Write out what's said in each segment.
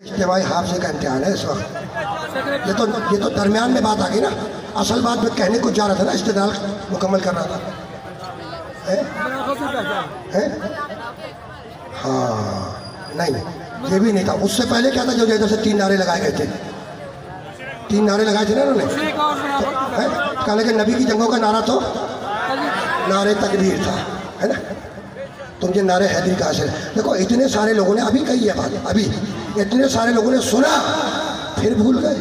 اجتماعی حافظے کا امتحان ہے اس وقت. یہ تو درمیان میں بات آ گئی نا. اصل بات میں کہنے کو جا رہا تھا نا, استدلال مکمل کر رہا تھا. ہاں نہیں, یہ بھی نہیں تھا. اس سے پہلے کیا تھا جو ادھر سے 3 نعرے لگائے گئے تھے؟ 3 نعرے لگائے تھے نا انہوں نے. کہنے کہ نبی کی جنگوں کا نعرہ تو نعرے تکبیر تھا, ہے نا. تم یہ نعرے حیدری کہاں سے؟ دیکھو اتنے سارے لوگوں نے ابھی کہی ہے بات, ابھی اتنے سارے لوگوں نے سنا پھر بھول گئے.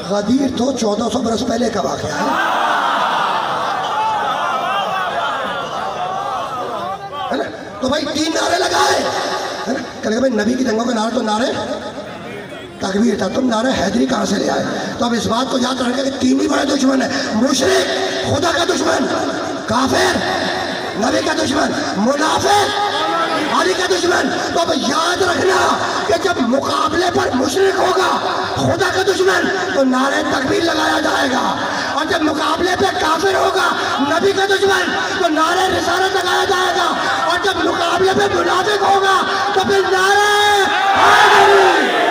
غدیر تو 1400 برس پہلے کا واقعہ ہے نا. تو بھائی 3 نعرے لگائے, ہے نا. کہنے کہ بھائی نبی کی جنگوں کا نعرہ تو نعرے تکبیر تھا, تم نعرہ حیدری کہاں سے لے آئے؟ تو اب اس بات کو یاد رکھیں کہ 3 ہی بڑے دشمن ہیں. مشرک, خدا کا دشمن; کافر, نبی کا دشمن; منافق, علی کا دشمن. تو اب یاد رکھنا کہ جب مقابلے پر مشرک ہوگا خدا کا دشمن تو نعرہ تکبیر لگایا جائے گا, اور جب مقابلے پہ کافر ہوگا نبی کا دشمن تو نعرہ رسالت لگایا جائے گا, اور جب مقابلے پہ منافق ہوگا تو پھر نعرہ حیدری.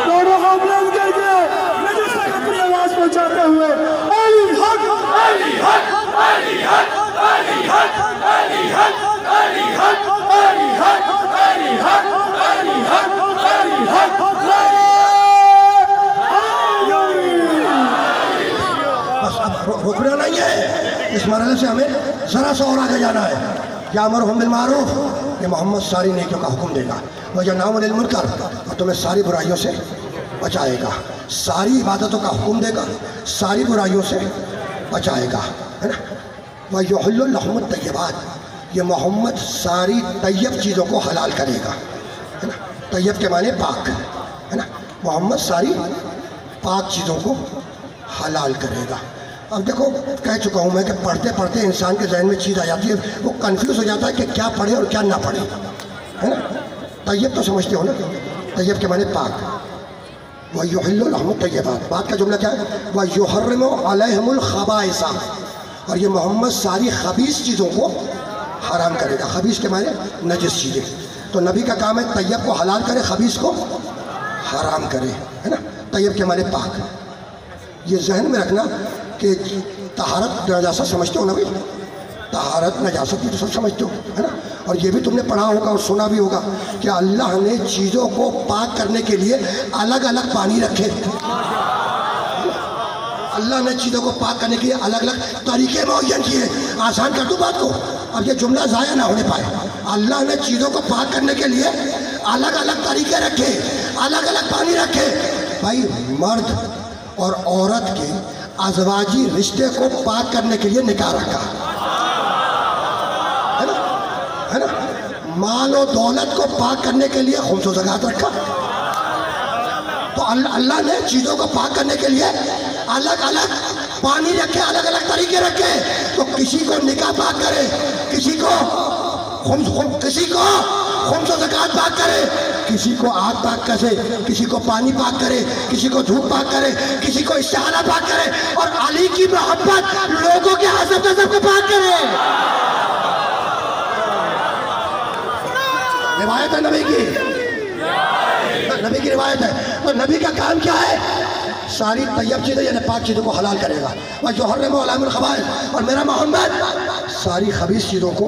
دونوں کو بلند کر کے نبی تک اپنی آواز پہنچاتے ہوئے علی حق, علی حق, علی حق, علی حق, علی حق, علی حق, علی حق, علی حق, علی حق, علی حق. بس اب رکنا نہیں ہے, اس مرحلے سے ہمیں ذرا سا اور آگے جانا ہے. یامرہم بالمعروف, یہ محمد ساری نیکیوں کا حکم دے گا. وینہی عن المنکر, اور تمہیں ساری برائیوں سے بچائے گا. ساری عبادتوں کا حکم دے گا, ساری برائیوں سے بچائے گا, ہے نا. وَيُحِلُّ لَهُمُ الطَّيِّبَاتِ, یہ محمد ساری طیب چیزوں کو حلال کرے گا, ہے نا. طیب کے معنی پاک, ہے نا. محمد ساری پاک چیزوں کو حلال کرے گا. اب دیکھو کہہ چکا ہوں میں کہ پڑھتے پڑھتے انسان کے ذہن میں چیز آ جاتی ہے, وہ کنفیوز ہو جاتا ہے کہ کیا پڑھے اور کیا نہ پڑھے, ہے نا. طیب تو سمجھتے ہو نا, طیب کے معنی پاک. وَيُحِلُّ لَهُمُ الطَّيِّبَاتِ, بات کا جملہ کیا ہے؟ وَيُحَرِّمُ عَلَيْهِمُ الْخَبَائِثَ, اور یہ محمد ساری خبیث چیزوں کو حرام کرے گا. خبیث کے معنی نجس چیزیں. تو نبی کا کام ہے طیب کو حلال کرے, خبیث کو حرام کرے, ہے نا. طیب کے معنی پاک. یہ ذہن میں رکھنا کہ طہارت نجاست سمجھتے ہو نا بھائی, طہارت نجاست بھی تو سب سمجھتے ہو, ہے نا. اور یہ بھی تم نے پڑھا ہوگا اور سنا بھی ہوگا کہ اللہ نے چیزوں کو پاک کرنے کے لیے الگ الگ پانی رکھے. اللہ نے چیزوں کو پاک کرنے کے لیے الگ الگ طریقے معین کیے. آسان کر دوں بات کو, اب یہ جملہ ضائع نہ ہونے پائے. اللہ نے چیزوں کو پاک کرنے کے لیے الگ الگ طریقے رکھے, الگ الگ پانی رکھے. بھائی مرد اور عورت کے ازواجی رشتے کو پاک کرنے کے لیے نکاح رکھا, ہے نا, ہے نا. مال و دولت کو پاک کرنے کے لیے خمس و زکوٰۃ رکھا. تو اللہ نے چیزوں کو پاک کرنے کے لیے الگ الگ پانی رکھے, الگ الگ طریقے رکھے. تو کسی کو نکاح پاک کرے, کسی کو خمس و زکوٰۃ پاک کرے, کسی کو آگ پاک کرے, کسی کو پانی پاک کرے, کسی کو دھوپ پاک کرے, کسی کو استعارہ پاک کرے, اور علی کی محبت لوگوں کے حسب نسب کو پاک کرے. روایت ہے نبی کی, نبی کی روایت ہے. تو نبی کا کام کیا ہے؟ ساری طیب چیزیں یعنی پاک چیزوں کو حلال کرے گا. وَيُحَرِّمُ عَلَيْهِمُ الْخَبَائِثَ, اور میرا محمد ساری خبیث چیزوں کو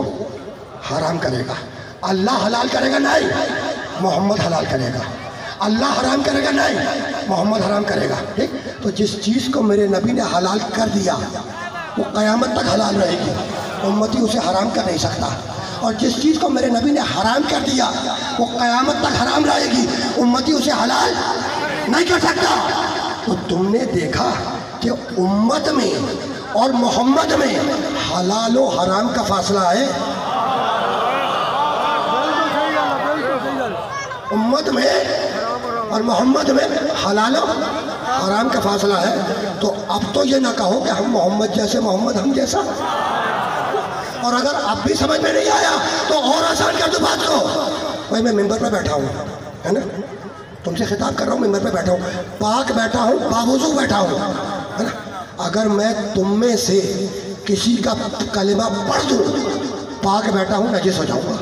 حرام کرے گا. اللہ حلال کرے گا نہیں, محمد حلال کرے گا. اللہ حرام کرے گا نہیں, محمد حرام کرے گا. ٹھیک. تو جس چیز کو میرے نبی نے حلال کر دیا وہ قیامت تک حلال رہے گی, امتی اسے حرام کر نہیں سکتا. اور جس چیز کو میرے نبی نے حرام کر دیا وہ قیامت تک حرام رہے گی, امتی اسے حلال نہیں کر سکتا. تو تم نے دیکھا کہ امت میں اور محمد میں حلال و حرام کا فاصلہ ہے. امت میں اور محمد میں حلال و حرام کا فاصلہ ہے. تو اب تو یہ نہ کہو کہ ہم محمد جیسے, محمد ہم جیسا. اور اگر اب بھی سمجھ میں نہیں آیا تو اور آسان کر دو بات کو. بھائی میں ممبر پہ بیٹھا ہوں, ہے نا, تم سے خطاب کر رہا ہوں, ممبر پہ بیٹھا ہوں, پاک بیٹھا ہوں, باوضو بیٹھا ہوں, ہے نا. اگر میں تم میں سے کسی کا کلمہ پڑھ دوں, پاک بیٹھا ہوں, نجس ہو جاؤں گا.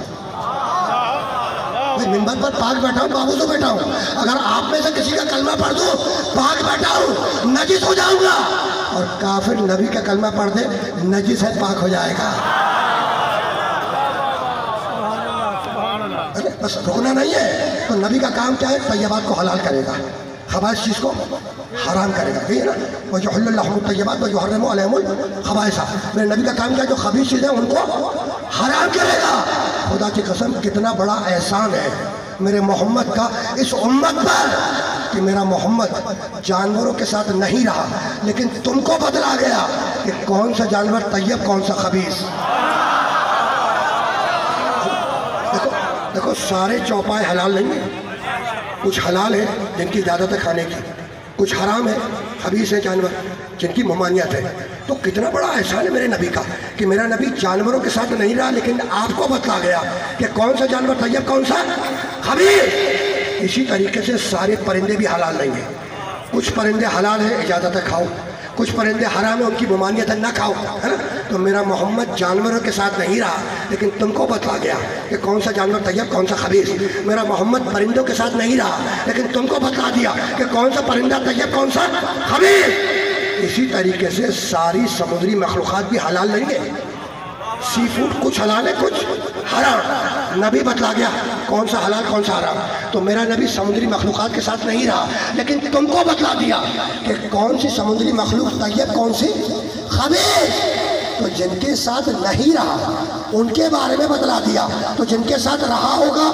میں منبر پر پاک بیٹھا ہوں، بابو تو بیٹھا ہوں، اگر آپ میں سے کسی کا کلمہ پڑھ دو پاک بیٹھا ہوں نجس ہو جاؤں گا، اور کافر نبی کا کلمہ پڑھ دے نجس ہے پاک ہو جائے گا۔ بس رکنا نہیں ہے، تو نبی کا کام کیا ہے؟ طیبات کو حلال کرے گا، خبائث چیز کو حرام کرے گا، ٹھیک ہے نا؟ وَيُحِلُّ لَهُمُ الطَّيِّبَاتِ وَيُحَرِّمُ عَلَيْهِمُ الْخَبَائِثَ۔ میرے نبی کا کام کیا ہے؟ جو خبیث چیزیں ان کو حرام کرے گا۔ خدا کی قسم کتنا بڑا احسان ہے میرے محمد کا اس امت پر کہ میرا محمد جانوروں کے ساتھ نہیں رہا، لیکن تم کو بتلا گیا کہ کون سا جانور طیب کون سا خبیث۔ دیکھو سارے چوپائے حلال نہیں ہیں، کچھ حلال ہیں جن کی اجازت ہے کھانے کی، کچھ حرام ہے، خبیث ہیں جانور جن کی ممانعت ہے۔ تو کتنا بڑا احسان ہے میرے نبی کا کہ میرا نبی جانوروں کے ساتھ نہیں رہا، لیکن آپ کو بتلا گیا کہ کون سا جانور طیب کون سا خبیث۔ اسی طریقے سے سارے پرندے بھی حلال نہیں ہیں، کچھ پرندے حلال ہیں، اجازت ہے کھاؤ، کچھ پرندے حرام ہیں، ان کی ممانعت ہے نہ کھاؤ، ہے نا؟ تو میرا محمد جانوروں کے ساتھ نہیں رہا، لیکن تم کو بتلا گیا کہ کون سا جانور طیب کون سا خبیث۔ میرا محمد پرندوں کے ساتھ نہیں رہا، لیکن تم کو بتلا دیا کہ کون سا پرندہ طیب کون سا خبیث۔ اسی طریقے سے ساری سمندری مخلوقات بھی حلال نہیں ہے، سی فوڈ کچھ حلال ہے کچھ حرام، نبی بتلا گیا کون سا حلال کون سا حرام۔ تو میرا نبی سمندری مخلوقات کے ساتھ نہیں رہا، لیکن تم کو بتلا دیا کہ کون سی سمندری مخلوق طیب کون سی خبیث۔ تو جن کے ساتھ نہیں رہا ان کے بارے میں بتلا دیا، تو جن کے ساتھ رہا ہوگا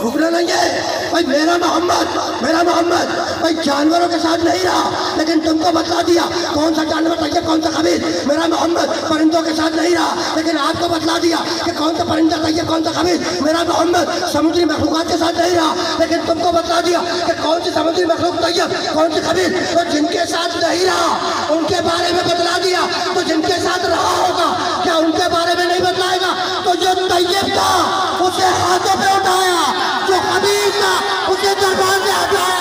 رکنا نہیں ہے بھائی۔ میرا محمد بھائی جانوروں کے ساتھ نہیں رہا، لیکن تم کو بتلا دیا کون سا جانور طیب کون سا خبیث۔ میرا محمد پرندوں کے ساتھ نہیں رہا، لیکن آپ کو بتلا دیا کہ کون سا پرندہ طیب کون سا خبیث۔ میرا محمد سمندری مخلوقات کے ساتھ نہیں رہا، لیکن تم کو بتلا دیا کہ کون سی سمندری مخلوق طیب کون سی خبیث۔ اور جن کے ساتھ نہیں رہا ان کے بارے میں بتلا دیا، تو جن کے ساتھ رہا ہوگا کیا ان کے بارے میں نہیں بتلائے گا؟ تو جو طیب تھا اسے ہاتھوں پہ اٹھایا، جو خبیث تھا اسے دربار سے ہٹایا۔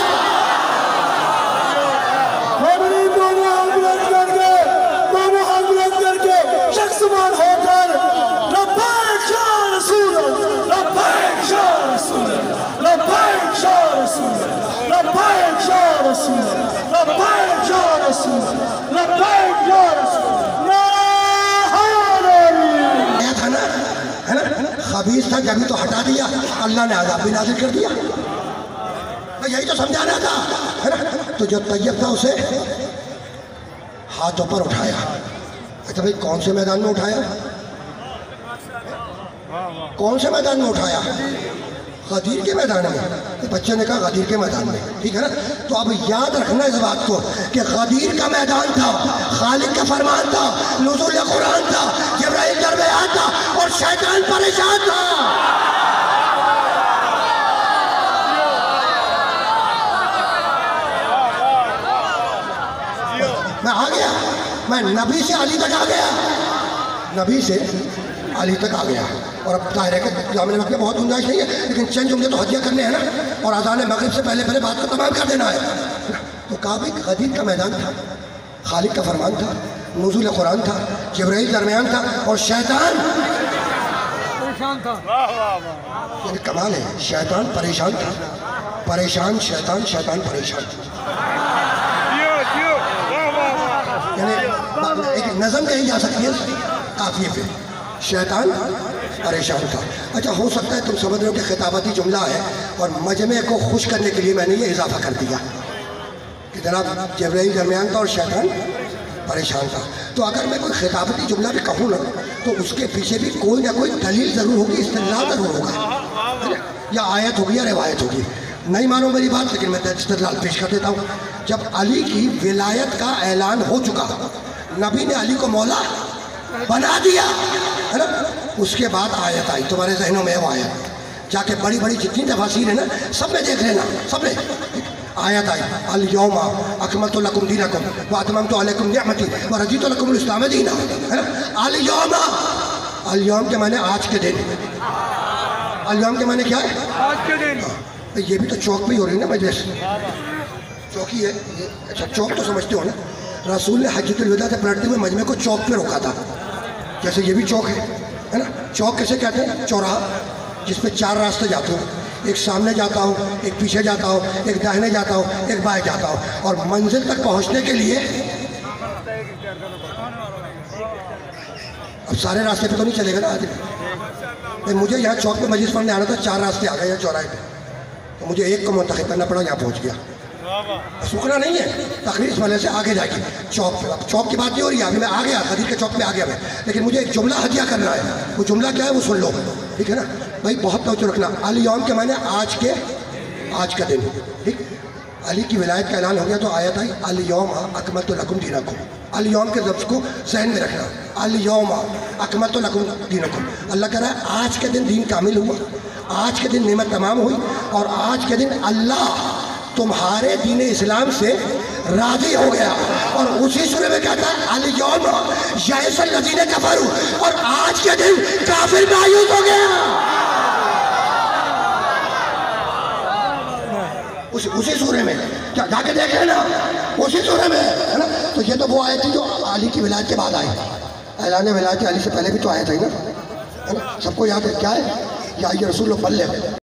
خبیث تھا جبھی تو ہٹا دیا، اللہ نے عذاب بھی نازل کر دیا۔ یہی تو سمجھانا تھا، ہے نا؟ تو جو طیب تھا اسے ہاتھوں پر اٹھایا۔ اچھا بھائی کون سے میدان میں اٹھایا؟ کون سے میدان میں اٹھایا؟ غدیر کے میدان میں۔ بچے نے کہا غدیر کے میدان میں، ٹھیک ہے نا؟ تو اب یاد رکھنا اس بات کو کہ غدیر کا میدان تھا، خالق کا فرمان تھا، نزول قرآن تھا، جبرائیل درمیان تھا، اور شیطان پریشان تھا۔ میں آ گیا، میں نبی سے علی تک آ گیا، نبی سے علی تک آ گیا۔ اور اب ظاہر ہے کہ جامع وقت میں بہت گنجائش نہیں ہے، لیکن چند جملے تو ہدیہ کرنے ہیں نا، اور اذان مغرب سے پہلے بات کو تمام کر دینا ہے۔ تو کہا بھائی غدیر کا میدان تھا، خالق کا فرمان تھا، نزول قرآن تھا، جبرائیل درمیان تھا، اور شیطان پریشان تھا۔ یعنی کمال ہے، شیطان پریشان تھا، پریشان شیطان، شیطان پریشان تھا۔ یعنی ایک نظم کہی جا سکتی ہے قافیے پہ، شیطان پریشان تھا۔ اچھا ہو سکتا ہے تم سمجھ رہے ہو کہ خطاباتی جملہ ہے، اور مجمع کو خوش کرنے کے لیے میں نے یہ اضافہ کر دیا کہ جناب جبرائیل درمیان تھا اور شیطان پریشان تھا۔ تو اگر میں کوئی خطاباتی جملہ بھی کہوں نا تو اس کے پیچھے بھی کوئی نہ کوئی دلیل ضرور ہوگی، استدلال ضرور ہوگا، یا آیت ہوگی یا روایت ہوگی۔ نہیں مانو میری بات، لیکن میں استدلال پیش کر دیتا ہوں۔ جب علی کی ولایت کا اعلان ہو چکا، نبی نے علی کو مولا بنا دیا، ہے نا؟ اس کے بعد آیت آئی، تمہارے ذہنوں میں وہ آیت جا کے بڑی بڑی جتنی تفاسیر ہیں نا سب میں دیکھ لینا، سب میں آیت آئی الیوم اکملت لکم دینکم واتممت علیکم نعمتی ورضیت لکم الاسلام دینا، ہے نا؟ الیوم، الیوم کے معنی آج کے دن، الیوم کے معنی کیا ہے؟ آج کے دن۔ یہ بھی تو چوک پہ ہی ہو رہی ہے نا مجلس، چوکی ہے یہ، اچھا چوک تو سمجھتے ہو نا؟ رسول نے حجۃ الوداع سے پلٹتے ہوئے مجمع کو چوک پہ روکا تھا، جیسے یہ بھی چوک ہے نا؟ چوک کیسے کہتے ہیں؟ چوراہا جس پہ 4 راستے جاتے ہوں، ایک سامنے جاتا ہوں، ایک پیچھے جاتا ہوں، ایک داہنے جاتا ہوں، ایک بائیں جاتا ہوں، اور منزل تک پہنچنے کے لیے اب سارے راستے پہ تو نہیں چلے گا نا آدمی۔ مجھے یہاں چوک پہ مجلس پڑھنے آنا تھا، 4 راستے آ گئے یہاں چوراہے پہ، تو مجھے ایک کو منتخب کرنا پڑا، یہاں پہنچ گیا۔ سکنا نہیں ہے، تقریر اس وجہ سے آگے جا کے چوک پہ، اب چوک کی بات نہیں ہو رہی ہے، ابھی میں آ گیا خدیر کے چوک پہ آ گیا میں، لیکن مجھے ایک جملہ ہدیہ کرنا ہے، وہ جملہ کیا ہے وہ سن لو، ٹھیک ہے نا بھائی؟ بہت توجہ رکھنا۔ الیوم کے معنی آج کا دن، ٹھیک؟ علی کی ولایت کا اعلان ہو گیا تو آیت آئی الیوم اکملت لکم دینکم، الیوم کے لفظ کو ذہن میں رکھنا، الیوم اکملت لکم دینکم، اللہ کہہ رہا ہے آج کے دن دین کامل ہوا، آج کے دن نعمت تمام ہوئی، اور آج کے دن اللہ تمہارے دین اسلام سے راضی ہو گیا۔ اور اسی سورہ میں کہتا ہے الیوم یئس الذین کفروا، اور آج کے دن کافر مایوس ہو گیا۔ اسی سورے میں کیا جا کے دیکھ لینا، اسی سورے میں ہے نا؟ تو یہ تو وہ آیت تھی جو علی کی ولایت کے بعد آئی، اعلان ولایت علی سے پہلے بھی تو آیت ہے نا، سب کو یاد ہے کیا ہے؟ یا یہ رسول اللہ بلغ